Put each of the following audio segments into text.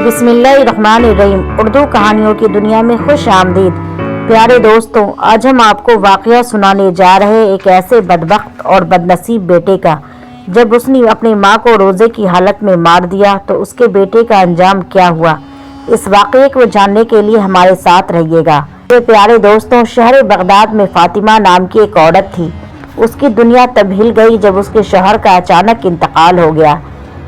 بسم اللہ الرحمن الرحیم۔ اردو کہانیوں کی دنیا میں خوش آمدید۔ پیارے دوستوں، آج ہم آپ کو واقعہ سنانے جا رہے ایک ایسے بدبخت اور بدنصیب بیٹے کا۔ جب اس نے اپنی ماں کو روزے کی حالت میں مار دیا تو اس کے بیٹے کا انجام کیا ہوا، اس واقعے کو جاننے کے لیے ہمارے ساتھ رہیے گا۔ پیارے دوستوں، شہر بغداد میں فاطمہ نام کی ایک عورت تھی۔ اس کی دنیا تب ہل گئی جب اس کے شوہر کا اچانک انتقال ہو گیا،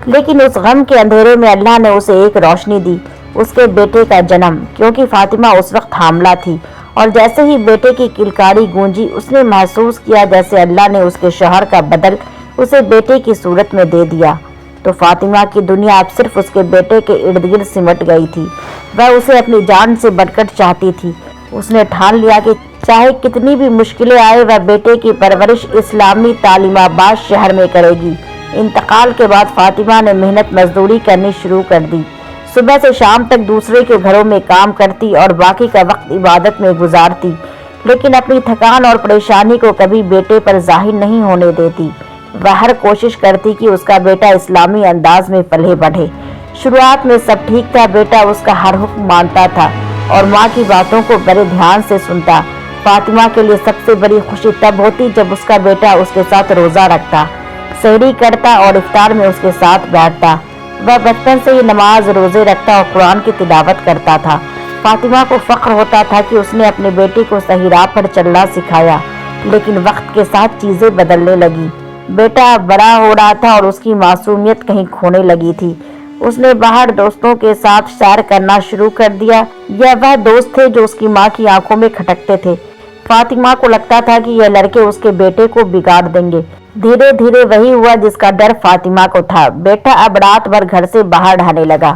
لیکن اس غم کے اندھیرے میں اللہ نے اسے ایک روشنی دی، اس کے بیٹے کا جنم۔ کیونکہ فاطمہ اس وقت حاملہ تھی اور جیسے ہی بیٹے کی کلکاری گونجی، اس نے محسوس کیا جیسے اللہ نے اس کے شوہر کا بدل اسے بیٹے کی صورت میں دے دیا۔ تو فاطمہ کی دنیا اب صرف اس کے بیٹے کے ارد گرد سمٹ گئی تھی۔ وہ اسے اپنی جان سے بڑھ کر چاہتی تھی۔ اس نے ٹھان لیا کہ چاہے کتنی بھی مشکلیں آئے، وہ بیٹے کی پرورش اسلامی تعلیم یافتہ شہر میں کرے گی۔ انتقال کے بعد فاطمہ نے محنت مزدوری کرنی شروع کر دی۔ صبح سے شام تک دوسرے کے گھروں میں کام کرتی اور باقی کا وقت عبادت میں گزارتی، لیکن اپنی تھکان اور پریشانی کو کبھی بیٹے پر ظاہر نہیں ہونے دیتی۔ وہ ہر کوشش کرتی کہ اس کا بیٹا اسلامی انداز میں پلے بڑھے۔ شروعات میں سب ٹھیک تھا، بیٹا اس کا ہر حکم مانتا تھا اور ماں کی باتوں کو بڑے دھیان سے سنتا۔ فاطمہ کے لیے سب سے بڑی خوشی تب ہوتی جب اس کا بیٹا اس کے ساتھ روزہ رکھتا، سحری کرتا اور افطار میں اس کے ساتھ بیٹھتا۔ وہ بچپن سے ہی نماز روزے رکھتا اور قرآن کی تلاوت کرتا تھا۔ فاطمہ کو فخر ہوتا تھا کہ اس نے اپنے بیٹے کو صحیح راہ پر چلنا سکھایا، لیکن وقت کے ساتھ چیزیں بدلنے لگی۔ بیٹا بڑا ہو رہا تھا اور اس کی معصومیت کہیں کھونے لگی تھی۔ اس نے باہر دوستوں کے ساتھ سیر کرنا شروع کر دیا۔ یہ وہ دوست تھے جو اس کی ماں کی آنکھوں میں کھٹکتے تھے۔ فاطمہ کو لگتا تھا کہ یہ لڑکے اس کے بیٹے کو بگاڑ دیں گے۔ دھیرے دھیرے وہی ہوا جس کا ڈر فاطمہ کو تھا۔ بیٹا اب رات بھر گھر سے باہر رہنے لگا۔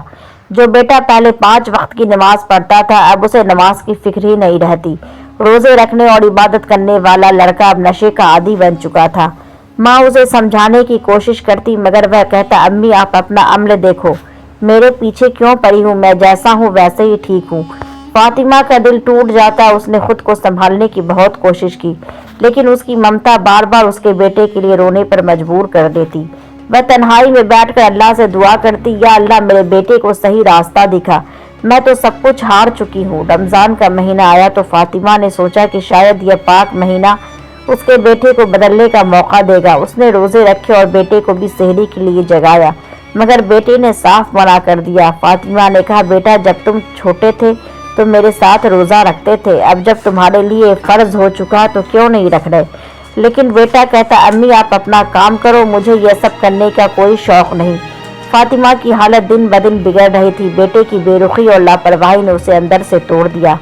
جو بیٹا پہلے 5 وقت کی نماز پڑھتا تھا، اب اسے نماز کی فکر ہی نہیں رہتی۔ روزے رکھنے اور عبادت کرنے والا لڑکا اب نشے کا عادی بن چکا تھا۔ ماں اسے سمجھانے کی کوشش کرتی، مگر وہ کہتا، امی آپ اپنا عمل دیکھو، میرے پیچھے کیوں پڑی ہوں، میں جیسا ہوں ویسے ہی ٹھیک ہوں۔ فاطمہ کا دل ٹوٹ جاتا۔ اس نے خود کو سنبھالنے کی بہت کوشش کی، لیکن اس کی ممتا بار بار اس کے بیٹے کے لیے رونے پر مجبور کر دیتی۔ وہ تنہائی میں بیٹھ کر اللہ سے دعا کرتی، یا اللہ میرے بیٹے کو صحیح راستہ دکھا، میں تو سب کچھ ہار چکی ہوں۔ رمضان کا مہینہ آیا تو فاطمہ نے سوچا کہ شاید یہ پاک مہینہ اس کے بیٹے کو بدلنے کا موقع دے گا۔ اس نے روزے رکھے اور بیٹے کو بھی سحری کے لیے جگایا، مگر بیٹے نے صاف منع کر دیا۔ فاطمہ نے کہا، بیٹا جب تم چھوٹے تھے تو میرے ساتھ روزہ رکھتے تھے، اب جب تمہارے لیے فرض ہو چکا تو کیوں نہیں رکھ رہے؟ لیکن بیٹا کہتا، امی آپ اپنا کام کرو، مجھے یہ سب کرنے کا کوئی شوق نہیں۔ فاطمہ کی حالت دن بدن بگڑ رہی تھی۔ بیٹے کی بے رخی اور لاپرواہی نے اسے اندر سے توڑ دیا۔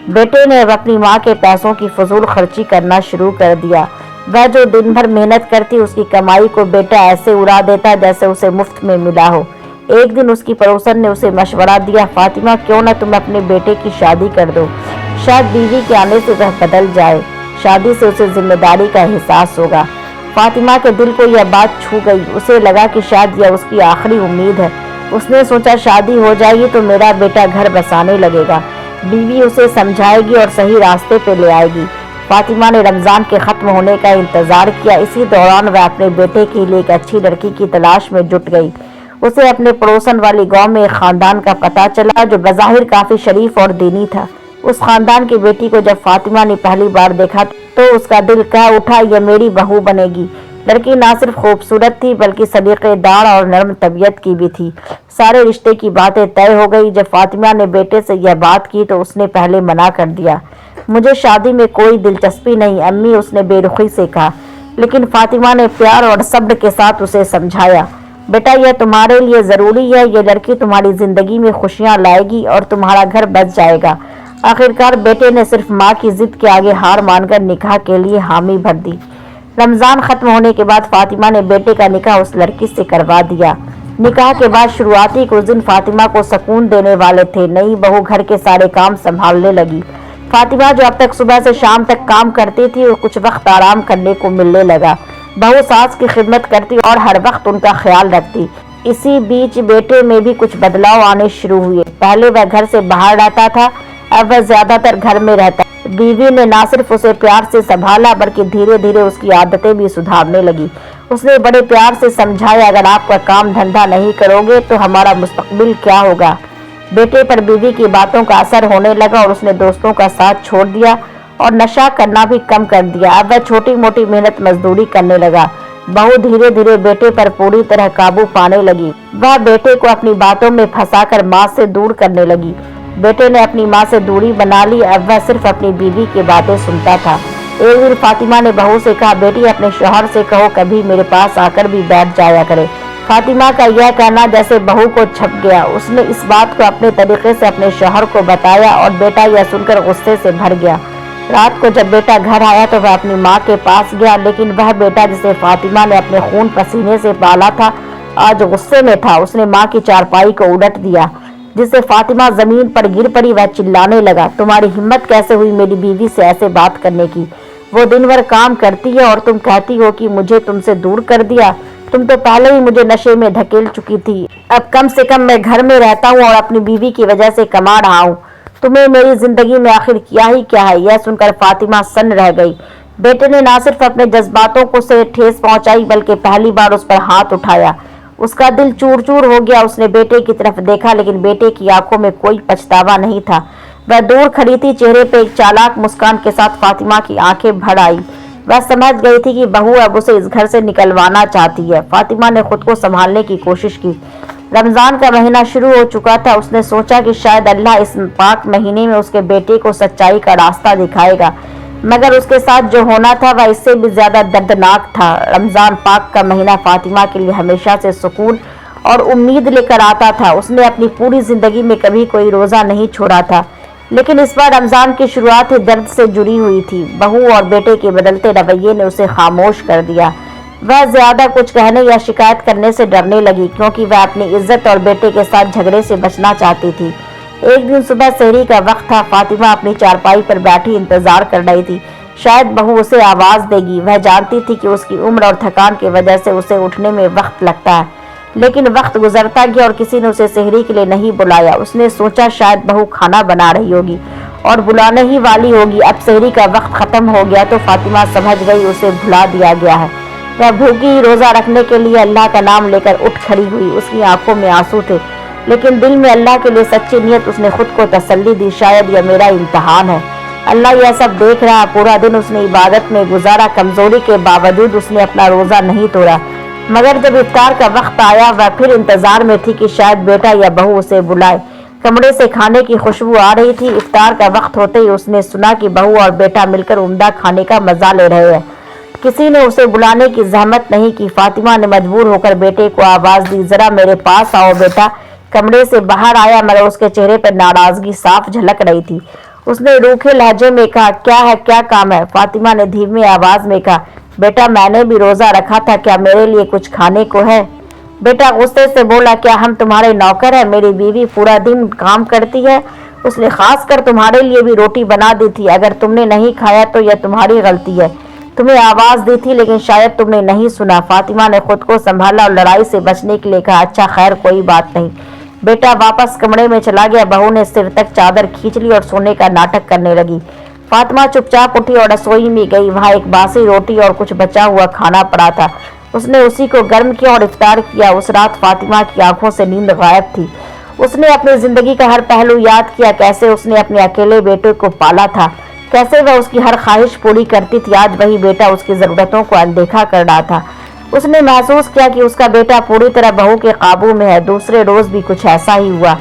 بیٹے نے اب اپنی ماں کے پیسوں کی فضول خرچی کرنا شروع کر دیا۔ وہ جو دن بھر محنت کرتی، اس کی کمائی کو بیٹا ایسے اڑا دیتا جیسے اسے مفت میں ملا ہو۔ ایک دن اس کی پڑوسن نے اسے مشورہ دیا، فاطمہ کیوں نہ تم اپنے بیٹے کی شادی کر دو، شاید بیوی کے آنے سے وہ بدل جائے، شادی سے اسے ذمہ داری کا احساس ہوگا۔ فاطمہ کے دل کو یہ بات چھو گئی۔ اسے لگا کہ شاید یہ اس کی آخری امید ہے۔ اس نے سوچا شادی ہو جائے گی تو میرا بیٹا گھر بسانے لگے گا، بیوی اسے سمجھائے گی اور صحیح راستے پہ لے آئے گی۔ فاطمہ نے رمضان کے ختم ہونے کا انتظار کیا۔ اسی دوران وہ اپنے بیٹے کے لیے ایک اچھی لڑکی کی تلاش میں جٹ گئی۔ اسے اپنے پڑوسن والی گاؤں میں ایک خاندان کا پتہ چلا جو بظاہر کافی شریف اور دینی تھا۔ اس خاندان کی بیٹی کو جب فاطمہ نے پہلی بار دیکھا تو اس کا دل کہہ اٹھا، یہ میری بہو بنے گی۔ لڑکی نہ صرف خوبصورت تھی بلکہ سلیقے دار اور نرم طبیعت کی بھی تھی۔ سارے رشتے کی باتیں طے ہو گئی۔ جب فاطمہ نے بیٹے سے یہ بات کی تو اس نے پہلے منع کر دیا، مجھے شادی میں کوئی دلچسپی نہیں امی، اس نے بے رخی سے کہا۔ لیکن فاطمہ نے پیار اور صبر کے ساتھ اسے سمجھایا، بیٹا یہ تمہارے لیے ضروری ہے، یہ لڑکی تمہاری زندگی میں خوشیاں لائے گی اور تمہارا گھر بچ جائے گا۔ آخرکار بیٹے نے صرف ماں کی ضد کے آگے ہار مان کر نکاح کے لیے حامی بھر دی۔ رمضان ختم ہونے کے بعد فاطمہ نے بیٹے کا نکاح اس لڑکی سے کروا دیا۔ نکاح کے بعد شروعاتی کچھ دن فاطمہ کو سکون دینے والے تھے۔ نئی بہو گھر کے سارے کام سنبھالنے لگی۔ فاطمہ جو اب تک صبح سے شام تک کام کرتی تھی، وہ کچھ وقت آرام کرنے کو ملنے لگا۔ بہو ساس کی خدمت کرتی اور ہر وقت ان کا خیال رکھتی۔ اسی بیچ بیٹے میں بھی کچھ بدلاؤ آنے شروع ہوئے۔ پہلے وہ گھر سے باہر رہتا تھا، اب وہ زیادہ تر گھر میں رہتا۔ بیوی نے نہ صرف اسے پیار سے سنبھالا بلکہ دھیرے دھیرے اس کی عادتیں بھی سدھارنے لگی۔ اس نے بڑے پیار سے سمجھایا، اگر آپ کا کام دھندا نہیں کرو گے تو ہمارا مستقبل کیا ہوگا؟ बेटे पर बीवी की बातों का असर होने लगा और उसने दोस्तों का साथ छोड़ दिया और नशा करना भी कम कर दिया। अब वह छोटी मोटी मेहनत मजदूरी करने लगा। बहू धीरे धीरे बेटे पर पूरी तरह काबू पाने लगी। वह बेटे को अपनी बातों में फंसाकर माँ से दूर करने लगी। बेटे ने अपनी माँ से दूरी बना ली। अब वह सिर्फ अपनी बीवी की बातें सुनता था। एक दिन फातिमा ने बहू से कहा, बेटी अपने शौहर से कहो कभी मेरे पास आकर भी बैठ जाया करे। फातिमा का यह कहना जैसे बहू को छप गया। उसने इस बात को अपने तरीके से अपने शौहर को बताया और बेटा यह सुनकर गुस्से से भर गया। रात को जब बेटा घर आया तो वह अपनी माँ के पास गया, लेकिन वह बेटा जिसे फातिमा ने अपने खून पसीने से पाला था आज गुस्से में था। उसने माँ की चारपाई को उलट दिया, जिससे फातिमा जमीन पर गिर पड़ी। वह चिल्लाने लगा, तुम्हारी हिम्मत कैसे हुई मेरी बीवी से ऐसे बात करने की? वो दिन भर काम करती है और तुम कहती हो कि मुझे तुमसे दूर कर दिया। तुम तो पहले ही मुझे नशे में धकेल चुकी थी। अब कम से कम मैं घर में रहता हूँ और अपनी बीवी की वजह से कमा रहा हूँ। तुम्हें मेरी जिंदगी में आखिर किया ही क्या है? यह सुनकर फातिमा सन्न रह गई। बेटे ने न सिर्फ अपने जज्बातों को से ठेस पहुंचाई बल्कि पहली बार उस पर हाथ उठाया। उसका दिल चूर चूर हो गया। उसने बेटे की तरफ देखा, लेकिन बेटे की आंखों में कोई पछतावा नहीं था। वह दूर खड़ी थी, चेहरे पे एक चालाक मुस्कान के साथ। फातिमा की आंखें भर आई। वह समझ गई थी कि बहू अब उसे इस घर से निकलवाना चाहती है। फातिमा ने खुद को संभालने की कोशिश की। रमजान का महीना शुरू हो चुका था। उसने सोचा कि शायद अल्लाह इस पाक महीने में उसके बेटे को सच्चाई का रास्ता दिखाएगा, मगर उसके साथ जो होना था वह इससे भी ज्यादा दर्दनाक था। रमजान पाक का महीना फातिमा के लिए हमेशा से सुकून और उम्मीद लेकर आता था। उसने अपनी पूरी जिंदगी में कभी कोई रोजा नहीं छोड़ा था, लेकिन इस बार रमजान की शुरुआत ही दर्द से जुड़ी हुई थी। बहू और बेटे के बदलते रवैये ने उसे खामोश कर दिया। वह ज्यादा कुछ कहने या शिकायत करने से डरने लगी, क्योंकि वह अपनी इज्जत और बेटे के साथ झगड़े से बचना चाहती थी। एक दिन सुबह सहरी का वक्त था। फातिमा अपनी चारपाई पर बैठी इंतजार कर रही थी। शायद बहू उसे आवाज देगी। वह जानती थी कि उसकी उम्र और थकान की वजह से उसे उठने में वक्त लगता है, लेकिन वक्त गुजरता गया और किसी ने उसे सहरी के लिए नहीं बुलाया। उसने सोचा शायद बहू खाना बना रही होगी और बुलाने ही वाली होगी। अब सहरी का वक्त खत्म हो गया तो फातिमा समझ गई उसे भुला दिया गया है। वह भूखी रोजा रखने के लिए अल्लाह का नाम लेकर उठ खड़ी हुई। उसकी आंखों में आंसू थे, लेकिन दिल में अल्लाह के लिए सच्ची नियत। उसने खुद को तसल्ली दी, शायद यह मेरा इम्तिहान है, अल्लाह यह सब देख रहा। पूरा दिन उसने इबादत में गुजारा। कमजोरी के बावजूद उसने अपना रोजा नहीं तोड़ा, मगर जब इफ्तार का वक्त आया वह फिर इंतजार में थी कि शायद बेटा या बहू उसे बुलाए। कमरे से खाने की खुशबू आ रही थी। इफ्तार का वक्त होते ही उसने सुना कि बहू और बेटा मिलकर उम्दा खाने का मजा ले रहे हैं। किसी ने उसे बुलाने की जहमत नहीं की। फातिमा ने मजबूर होकर बेटे को आवाज दी, जरा मेरे पास आओ बेटा। कमरे से बाहर आया, मगर उसके चेहरे पर नाराजगी साफ झलक रही थी। उसने रूखे लहजे में कहा, क्या है, क्या काम है? फातिमा ने धीमी आवाज में कहा, बेटा मैंने भी रोजा रखा था, क्या मेरे लिए कुछ खाने को है? बेटा गुस्से से बोला, क्या हम तुम्हारे नौकर हैं? मेरी बीवी पूरा दिन काम करती है, उसने खास कर तुम्हारे लिए भी रोटी बना दी थी। अगर तुमने नहीं खाया तो यह तुम्हारी गलती है। तुम्हें आवाज दी थी लेकिन शायद तुमने नहीं सुना। फातिमा ने खुद को संभाला और लड़ाई से बचने के लिए कहा, अच्छा खैर कोई बात नहीं। बेटा वापस कमरे में चला गया। बहू ने सिर तक चादर खींच ली और सोने का नाटक करने लगी। फातिमा चुपचाप उठी और रसोई में गई। वहां एक बासी रोटी और कुछ बचा हुआ खाना पड़ा था। उसने उसी को गर्म किया और इफ्तार किया। उस रात फातिमा की आंखों से नींद गायब थी। उसने अपनी जिंदगी का हर पहलू याद किया, कैसे उसने अपने अकेले बेटे को पाला था, कैसे वह उसकी हर ख्वाहिश पूरी करती थी। आज वही बेटा उसकी जरूरतों को अनदेखा कर रहा था। उसने महसूस किया कि उसका बेटा पूरी तरह बहू के काबू में है। दूसरे रोज भी कुछ ऐसा ही हुआ।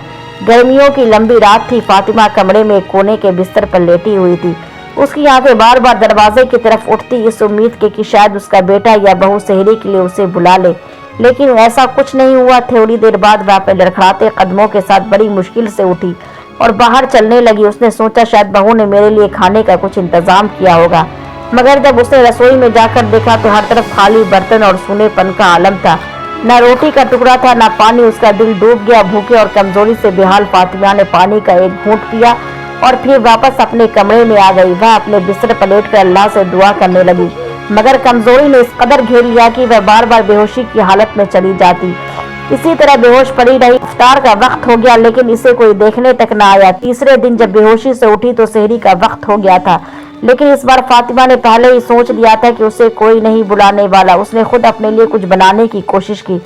गर्मियों की लंबी रात थी। फातिमा कमरे में कोने के बिस्तर पर लेटी हुई थी। उसकी आंखें बार बार दरवाजे की तरफ उठती, इस उम्मीद के कि शायद उसका बेटा या बहू सहरी के लिए उसे बुला ले, लेकिन ऐसा कुछ नहीं हुआ। थोड़ी देर बाद वह अपने लड़खड़ाते कदमों के साथ बड़ी मुश्किल से उठी और बाहर चलने लगी। उसने सोचा शायद बहू ने मेरे लिए खाने का कुछ इंतजाम किया होगा, मगर जब उसने रसोई में जाकर देखा तो हर तरफ खाली बर्तन और सूनेपन का आलम था। न रोटी का टुकड़ा था, न पानी। उसका दिल डूब गया। भूखे और कमजोरी से बेहाल फातिमा ने पानी का एक घूंट पिया और फिर वापस अपने कमरे में आ गई। वह अपने बिस्तर पर लेटकर अल्लाह से दुआ करने लगी, मगर कमजोरी ने इस कदर घेर लिया कि वह बार बार बेहोशी की हालत में चली जाती। इसी तरह बेहोश पड़ी रही। इफ्तार का वक्त हो गया, लेकिन इसे कोई देखने तक न आया। तीसरे दिन जब बेहोशी से उठी तो सहरी का वक्त हो गया था, लेकिन इस बार फातिमा ने पहले ही सोच लिया था कि उसे कोई नहीं बुलाने वाला। उसने खुद अपने लिए कुछ बनाने की कोशिश की,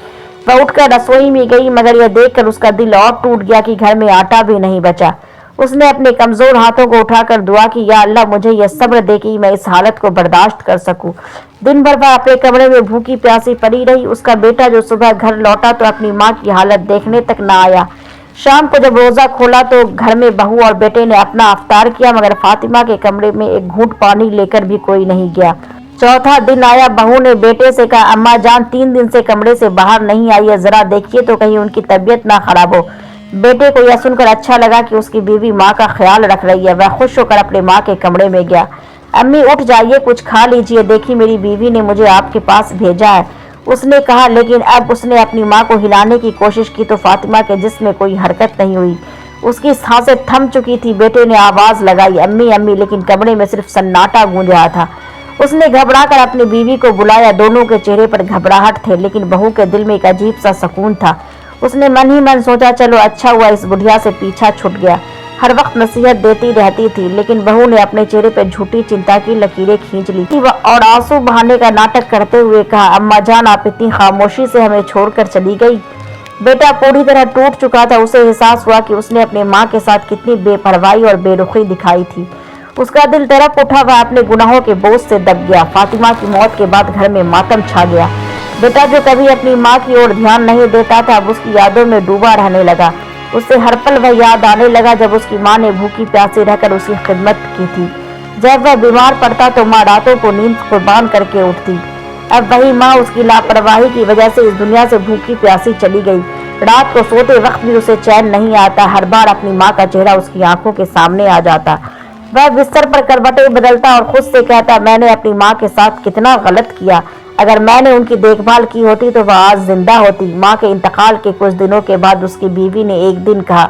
वह उठकर रसोई में गई, मगर यह देखकर उसका दिल और टूट गया कि घर में आटा भी नहीं बचा। उसने अपने कमजोर हाथों को उठाकर दुआ की, या अल्लाह मुझे यह सब्र दे कि मैं इस हालत को बर्दाश्त कर सकूं। दिन भर वह अपने कमरे में भूखी प्यासी पड़ी रही। उसका बेटा जो सुबह घर लौटा तो अपनी माँ की हालत देखने तक न आया। शाम को जब रोजा खोला तो घर में बहू और बेटे ने अपना अफ्तार किया, मगर फातिमा के कमरे में एक घूंट पानी लेकर भी कोई नहीं गया। चौथा दिन आया, बहू ने बेटे से कहा, अम्मा जान 3 दिन से कमरे से बाहर नहीं आई है, जरा देखिए तो कहीं उनकी तबीयत ना खराब हो। बेटे को यह सुनकर अच्छा लगा कि उसकी बीवी माँ का ख्याल रख रही है। वह खुश होकर अपने माँ के कमरे में गया। अम्मी उठ जाइए, कुछ खा लीजिए, देखिए मेरी बीवी ने मुझे आपके पास भेजा है, उसने कहा। लेकिन अब उसने अपनी माँ को हिलाने की कोशिश की तो फातिमा के जिस्म में कोई हरकत नहीं हुई। उसकी सांसें थम चुकी थी। बेटे ने आवाज लगाई, अम्मी अम्मी, लेकिन कमरे में सिर्फ सन्नाटा गूंज रहा था। उसने घबराकर अपनी बीवी को बुलाया। दोनों के चेहरे पर घबराहट थे, लेकिन बहू के दिल में एक अजीब सा सुकून था। उसने मन ही मन सोचा, चलो अच्छा हुआ इस बुढ़िया से पीछा छूट गया। हर वक्त नसीहत देती रहती थी, लेकिन बहू ने अपने चेहरे पर झूठी चिंता की लकीरें खींच ली और आंसू बहाने का नाटक करते हुए कहा, अम्मा जान आप इतनी खामोशी से हमें छोड़कर चली गई। बेटा पूरी तरह टूट चुका था। उसे एहसास हुआ कि उसने अपने माँ के साथ कितनी बेपरवाही और बेरुखी दिखाई थी। उसका दिल तड़प उठा। वह अपने गुनाहों के बोझ से दब गया। फातिमा की मौत के बाद घर में मातम छा गया। बेटा जो कभी अपनी माँ की ओर ध्यान नहीं देता था, अब उसकी यादों में डूबा रहने लगा। उससे हर पल वह याद आने लगा जब उसकी माँ ने भूखी प्यासी रहकर उसकी खिदमत की थी। जब वह बीमार पड़ता तो माँ रातों को नींद कुर्बान करके उठती। अब वही माँ उसकी लापरवाही की वजह से इस दुनिया से भूखी प्यासी चली गई। रात को सोते वक्त भी उसे चैन नहीं आता। हर बार अपनी माँ का चेहरा उसकी आंखों के सामने आ जाता। वह बिस्तर पर करवटें बदलता और खुद से कहता, मैंने अपनी माँ के साथ कितना गलत किया। अगर मैंने उनकी देखभाल की होती तो वह आज जिंदा होती। माँ के इंतकाल के कुछ दिनों के बाद उसकी बीवी ने एक दिन कहा,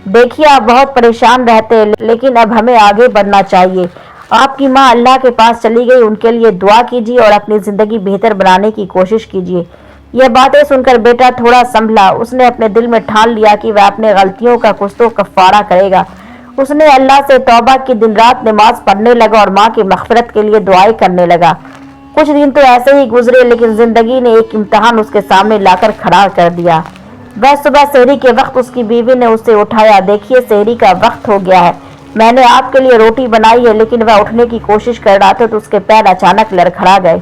देखिए आप बहुत परेशान रहते हैं, लेकिन अब हमें आगे बढ़ना चाहिए। आपकी माँ अल्लाह के पास चली गई, उनके लिए दुआ कीजिए और अपनी जिंदगी बेहतर बनाने की कोशिश कीजिए। यह बातें सुनकर बेटा थोड़ा संभला। उसने अपने दिल में ठान लिया कि वह अपने गलतियों का कुछ तो कफारा करेगा। उसने अल्लाह से तौबा की, दिन रात नमाज पढ़ने लगा और माँ की मग़फ़िरत के लिए दुआएं करने लगा। कुछ दिन तो ऐसे ही गुजरे, लेकिन जिंदगी ने एक इम्तिहान उसके सामने लाकर खड़ा कर दिया। वह सुबह सहरी के वक्त उसकी बीवी ने उसे उठाया, देखिए सहरी का वक्त हो गया है, मैंने आपके लिए रोटी बनाई है। लेकिन वह उठने की कोशिश कर रहा था तो उसके पैर अचानक लड़खड़ा गए।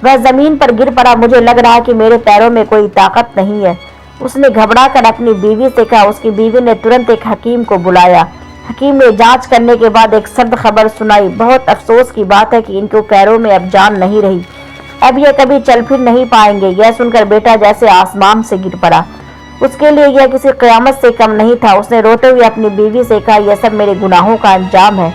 वह जमीन पर गिर पड़ा। मुझे लग रहा है कि मेरे पैरों में कोई ताकत नहीं है, उसने घबरा कर अपनी बीवी से कहा। उसकी बीवी ने तुरंत एक हकीम को बुलाया। हकीम ने जांच करने के बाद एक सर्द खबर सुनाई, बहुत अफसोस की बात है कि इनको पैरों में अब जान नहीं रही, अब ये कभी चल फिर नहीं पाएंगे। यह सुनकर बेटा जैसे आसमान से गिर पड़ा। उसके लिए यह किसी क़यामत से कम नहीं था। उसने रोते हुए अपनी बीवी से कहा, यह सब मेरे गुनाहों का अंजाम है,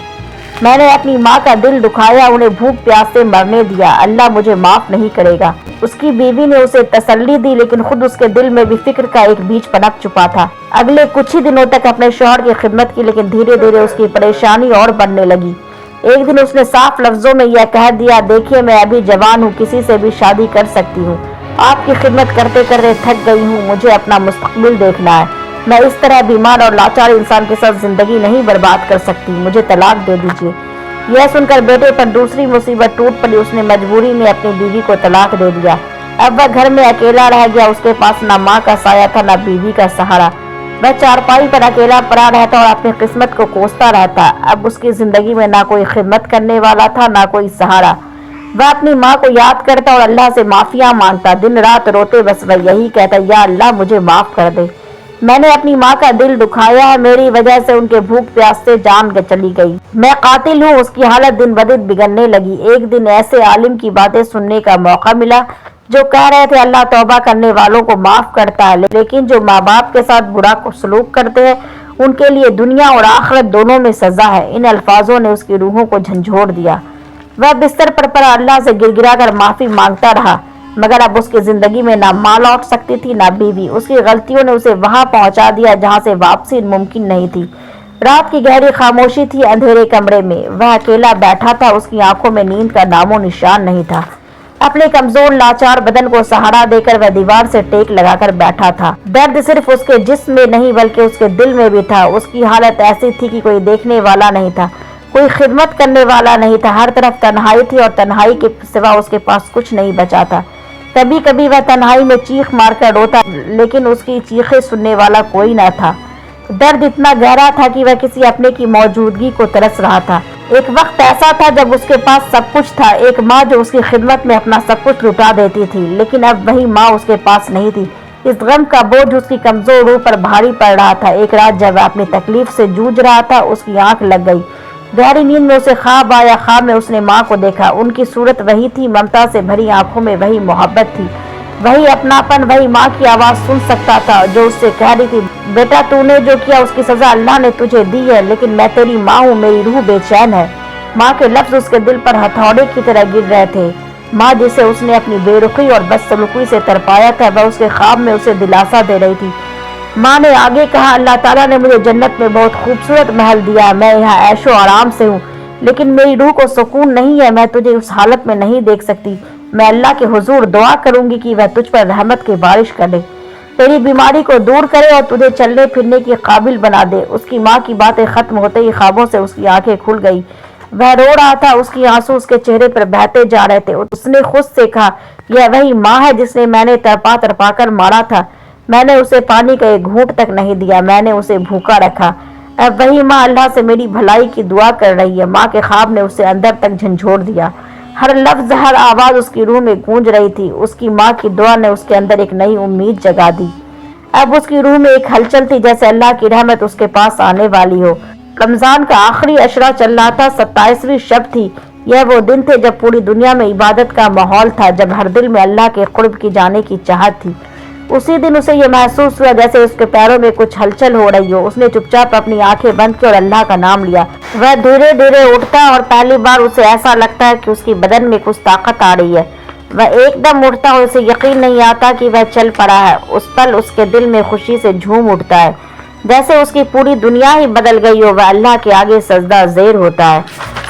मैंने अपनी माँ का दिल दुखाया, उन्हें भूख प्यास से मरने दिया, अल्लाह मुझे माफ नहीं करेगा। उसकी बीवी ने उसे तसल्ली दी, लेकिन खुद उसके दिल में भी फिक्र का एक बीज पनप चुका था। अगले कुछ ही दिनों तक अपने शौहर की खिदमत की, लेकिन धीरे धीरे उसकी परेशानी और बढ़ने लगी। एक दिन उसने साफ लफ्जों में यह कह दिया, देखिए मैं अभी जवान हूँ, किसी से भी शादी कर सकती हूँ, आपकी खिदमत करते करते थक गई हूँ, मुझे अपना मुस्तकबिल देखना है, मैं इस तरह बीमार और लाचार इंसान के साथ जिंदगी नहीं बर्बाद कर सकती, मुझे तलाक दे दीजिए। यह सुनकर बेटे पर दूसरी मुसीबत टूट पड़ी। उसने मजबूरी में अपनी बीवी को तलाक दे दिया। अब वह घर में अकेला रह गया। उसके पास न माँ का साया था न बीवी का सहारा। वह चारपाई पर अकेला पड़ा रहता और अपनी किस्मत को कोसता रहता। अब उसकी जिंदगी में ना कोई खिदमत करने वाला था ना कोई सहारा। वह अपनी माँ को याद करता और अल्लाह से माफिया मांगता। दिन रात रोते बस वह यही कहता, या अल्लाह मुझे माफ कर दे, मैंने अपनी माँ का दिल दुखाया है, मेरी वजह से उनके भूख प्यास से जान चली गई, मैं कातिल हूँ। उसकी हालत दिन ब दिन बिगड़ने लगी। एक दिन ऐसे आलिम की बातें सुनने का मौका मिला जो कह रहे थे अल्लाह तौबा करने वालों को माफ करता है, लेकिन जो माँ बाप के साथ बुरा सलूक करते हैं उनके लिए दुनिया और आखिरत दोनों में सजा है। इन अल्फाजों ने उसकी रूहों को झंझोड़ दिया। वह बिस्तर पर पड़ा अल्लाह से गिड़गिड़ा कर माफी मांगता रहा, मगर अब उसकी जिंदगी में ना माँ लौट सकती थी ना बीवी। उसकी गलतियों ने उसे वहां पहुंचा दिया जहां से वापसी मुमकिन नहीं थी। रात की गहरी खामोशी थी। अंधेरे कमरे में वह अकेला बैठा था। उसकी आंखों में नींद का नामो निशान नहीं था। अपने कमजोर लाचार बदन को सहारा देकर वह दीवार से टेक लगाकर बैठा था। दर्द सिर्फ उसके जिस्म में नहीं बल्कि उसके दिल में भी था। उसकी हालत ऐसी थी कि कोई देखने वाला नहीं था, कोई खिदमत करने वाला नहीं था। हर तरफ तन्हाई थी और तन्हाई के सिवा उसके पास कुछ नहीं बचा था। कभी कभी वह तन्हाई में चीख मारकर रोता, लेकिन उसकी चीखें सुनने वाला कोई न था। दर्द इतना गहरा था कि वह किसी अपने की मौजूदगी को तरस रहा था। एक वक्त ऐसा था जब उसके पास सब कुछ था, एक माँ जो उसकी खिदमत में अपना सब कुछ लुटा देती थी, लेकिन अब वही माँ उसके पास नहीं थी। इस गम का बोझ उसकी कमजोर रूह पर भारी पड़ रहा था। एक रात जब वह अपनी तकलीफ से जूझ रहा था, उसकी आंख लग गई। गहरी नींद में उसे ख्वाब आया। ख्वाब में उसने माँ को देखा। उनकी सूरत वही थी, ममता से भरी आंखों में वही मोहब्बत थी, वही अपनापन। वही माँ की आवाज सुन सकता था जो उससे कह रही थी, बेटा तूने जो किया उसकी सजा अल्लाह ने तुझे दी है, लेकिन मैं तेरी माँ हूँ, मेरी रूह बेचैन है। माँ के लफ्ज उसके दिल पर हथौड़े की तरह गिर रहे थे। माँ जिसे उसने अपनी बेरुखी और बदसलूकी से तरपाया था, वह उसके ख्वाब में उसे दिलासा दे रही थी। माँ ने आगे कहा, अल्लाह ताला ने मुझे जन्नत में बहुत खूबसूरत महल दिया, मैं यहाँ ऐशो आराम से हूँ, लेकिन मेरी रूह को सुकून नहीं है। मैं तुझे उस हालत में नहीं देख सकती। मैं अल्लाह के हुजूर दुआ करूंगी कि वह तुझ पर रहमत की बारिश कर दे, तेरी बीमारी को दूर करे और तुझे चलने फिरने के काबिल बना दे। उसकी माँ की बातें खत्म होते ही ख्वाबों से उसकी आंखें खुल गई। वह रो रहा था, उसकी आंसू उसके चेहरे पर बहते जा रहे थे। उसने खुद से कहा, यह वही माँ है जिसने मैंने तड़पा तड़पा कर मारा था। मैंने उसे पानी का एक घूंट तक नहीं दिया, मैंने उसे भूखा रखा। अब वही माँ अल्लाह से मेरी भलाई की दुआ कर रही है। माँ के ख्वाब ने उसे अंदर तक झंझोड़ दिया। हर लफ्ज, हर आवाज उसकी रूह में गूंज रही थी। उसकी माँ की दुआ ने उसके अंदर एक नई उम्मीद जगा दी। अब उसकी रूह में एक हलचल थी, जैसे अल्लाह की रहमत उसके पास आने वाली हो। रमजान का आखिरी अशरा चल रहा था, 27वीं शब थी। यह वो दिन थे जब पूरी दुनिया में इबादत का माहौल था, जब हर दिल में अल्लाह के कुर्ब की जाने की चाहत थी। उसी दिन उसे यह महसूस हुआ जैसे उसके पैरों में कुछ हलचल हो रही हो। उसने चुपचाप अपनी आंखें बंद की और अल्लाह का नाम लिया। वह धीरे धीरे उठता और पहली बार उसे ऐसा लगता है कि उसकी बदन में कुछ ताकत आ रही है। वह एकदम उठता और उसे यकीन नहीं आता कि वह चल पड़ा है। उस पल उसके दिल में खुशी से झूम उठता है, जैसे उसकी पूरी दुनिया ही बदल गई हो। वह अल्लाह के आगे सजदा ज़ेर होता है,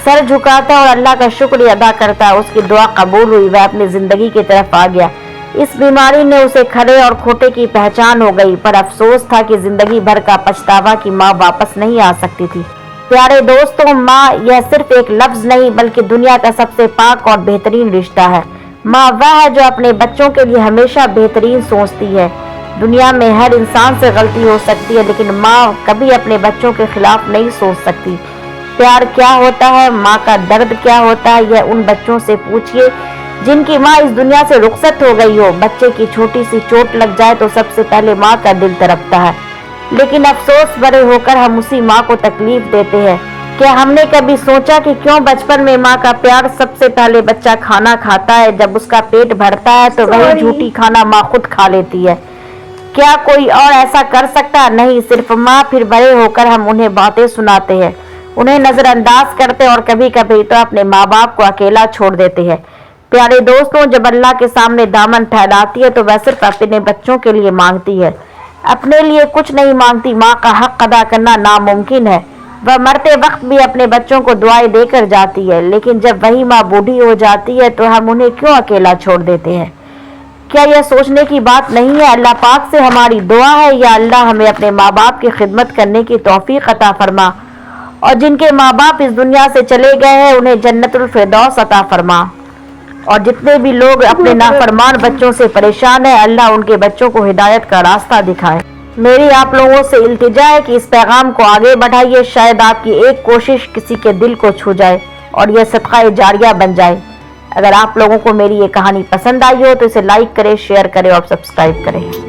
सर झुकाता और अल्लाह का शुक्र अदा करता है। उसकी दुआ कबूल हुई, वह अपनी जिंदगी की तरफ आ गया। इस बीमारी ने उसे खरे और खोटे की पहचान हो गई, पर अफसोस था कि जिंदगी भर का पछतावा कि माँ वापस नहीं आ सकती थी। प्यारे दोस्तों, माँ यह सिर्फ एक लफ्ज नहीं बल्कि दुनिया का सबसे पाक और बेहतरीन रिश्ता है। माँ वह है जो अपने बच्चों के लिए हमेशा बेहतरीन सोचती है। दुनिया में हर इंसान से गलती हो सकती है, लेकिन माँ कभी अपने बच्चों के खिलाफ नहीं सोच सकती। प्यार क्या होता है, माँ का दर्द क्या होता है, यह उन बच्चों से पूछिए जिनकी माँ इस दुनिया से रुखसत हो गई हो। बच्चे की छोटी सी चोट लग जाए तो सबसे पहले माँ का दिल तड़पता है, लेकिन अफसोस बड़े होकर हम उसी माँ को तकलीफ देते हैं। क्या हमने कभी सोचा कि क्यों बचपन में माँ का प्यार सबसे पहले बच्चा खाना खाता है, जब उसका पेट भरता है तो वही झूठी खाना माँ खुद खा लेती है। क्या कोई और ऐसा कर सकता? नहीं, सिर्फ माँ। फिर बड़े होकर हम उन्हें बातें सुनाते हैं, उन्हें नजरअंदाज करते और कभी कभी तो अपने माँ बाप को अकेला छोड़ देते हैं। प्यारे दोस्तों, जब अल्लाह के सामने दामन फैलाती है तो वह सिर्फ अपने बच्चों के लिए मांगती है, अपने लिए कुछ नहीं मांगती। माँ का हक अदा करना नामुमकिन है। वह मरते वक्त भी अपने बच्चों को दुआएं देकर जाती है, लेकिन जब वही माँ बूढ़ी हो जाती है तो हम उन्हें क्यों अकेला छोड़ देते हैं? क्या यह सोचने की बात नहीं है? अल्लाह पाक से हमारी दुआ है, या अल्लाह हमें अपने माँ बाप की खिदमत करने की तौफीक अता फरमा, और जिनके माँ बाप इस दुनिया से चले गए हैं उन्हें जन्नतुल फिरदौस अता फरमा। और जितने भी लोग अपने नाफरमान बच्चों से परेशान हैं, अल्लाह उनके बच्चों को हिदायत का रास्ता दिखाए। मेरी आप लोगों से इल्तिजा है कि इस पैगाम को आगे बढ़ाइए, शायद आपकी एक कोशिश किसी के दिल को छू जाए और यह सदका जारिया बन जाए। अगर आप लोगों को मेरी ये कहानी पसंद आई हो तो इसे लाइक करें, शेयर करें और सब्सक्राइब करें।